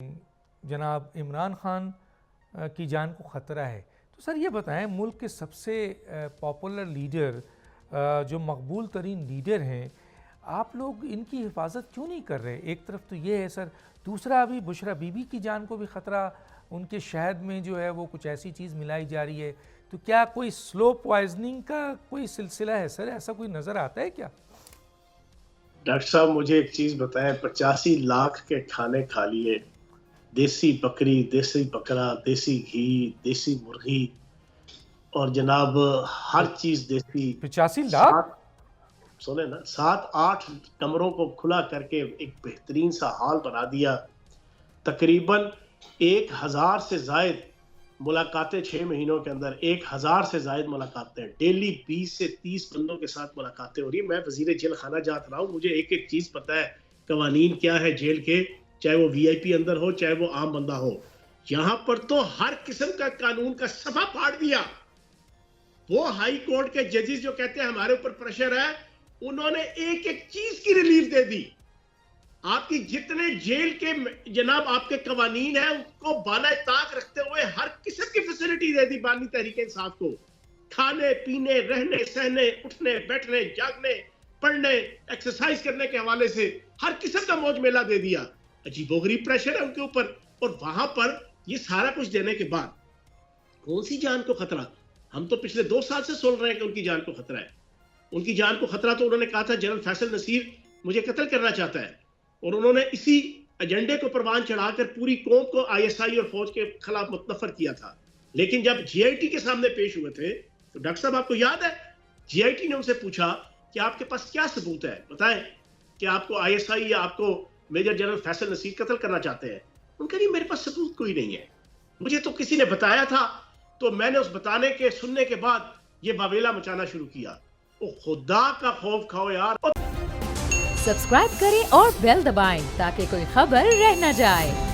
جناب عمران خان کی جان کو خطرہ ہے، تو سر یہ بتائیں ملک کے سب سے پاپولر لیڈر، جو مقبول ترین لیڈر ہیں، آپ لوگ ان کی حفاظت کیوں نہیں کر رہے؟ ایک طرف تو یہ ہے سر، دوسرا ابھی بشرا بی بی کی جان کو بھی خطرہ، ان کے شہد میں جو ہے وہ کچھ ایسی چیز ملائی جا رہی ہے، تو کیا کوئی سلو پوائزننگ کا کوئی سلسلہ ہے سر؟ ایسا کوئی نظر آتا ہے کیا؟ ڈاکٹر صاحب مجھے ایک چیز بتائیں، 85 لاکھ کے کھانے کھا لیے، دیسی بکری، دیسی بکرا، دیسی گھی، دیسی مرغی اور جناب ہر چیز دیسی، 85 لاکھ؟ سنیں نا، 7-8 کمروں کو کھلا کر کے ایک بہترین سا ہال بنا دیا، تقریباً 1000 سے زائد ملاقاتیں 6 مہینوں کے اندر، 1000 سے زائد ملاقاتیں، ڈیلی 20 سے 30 بندوں کے ساتھ ملاقاتیں ہو رہی ہیں۔ میں وزیر جیل خانہ جات رہا ہوں، مجھے ایک ایک چیز پتہ ہے، قوانین کیا ہے جیل کے، چاہے وہ وی آئی پی اندر ہو چاہے وہ عام بندہ ہو۔ یہاں پر تو ہر قسم کا قانون کا صفحہ پھاڑ دیا۔ وہ ہائی کورٹ کے ججز جو کہتے ہیں ہمارے اوپر پریشر ہے، انہوں نے ایک ایک چیز کی ریلیف دے دی۔ آپ کی جتنے جیل کے جناب آپ کے قوانین ہیں ان کو بالائے طاق رکھتے ہوئے ہر قسم کی فیسلٹی دے دی بانی تحریک انصاف کو، کھانے پینے، رہنے سہنے، اٹھنے بیٹھنے، جاگنے، پڑھنے، ایکسرسائز کرنے کے حوالے سے ہر قسم کا موج میلہ دے دیا۔ عجیب و غریب پریشر ہے ان کے اوپر، اور وہاں پر یہ سارا کچھ دینے کے بعد کون سی جان کو خطرہ؟ ہم تو پچھلے 2 سال سے سن رہے ہیں کہ ان کی جان کو خطرہ ہے۔ ان کی جان کو خطرہ تو انہوں نے کہا تھا جنرل فیصل نصیر مجھے قتل کرنا چاہتا ہے، اور انہوں نے اسی ایجنڈے کو پروان چڑھا کر پوری قوم کو آئی ایس آئی اور فوج کے خلاف متنفر کیا تھا۔ لیکن جب جی آئی ٹی کے سامنے پیش ہوئے تھے تو ڈاکٹر صاحب آپ کو یاد ہے جی آئی ٹی نے ان سے پوچھا کہ آپ کے پاس کیا ثبوت ہے، بتائیں کہ آپ کو آئی ایس آئی یا آپ کو میجر جنرل فیصل نصیر قتل کرنا چاہتے ہیں؟ ان کا نہیں، میرے پاس ثبوت کوئی نہیں ہے، مجھے تو کسی نے بتایا تھا، تو میں نے اس بتانے کے سننے کے بعد یہ باویلا مچانا شروع کیا۔ او خدا کا خوف کھاؤ یار۔ سبسکرائب کریں اور بیل دبائیں تاکہ کوئی خبر رہ نہ جائے۔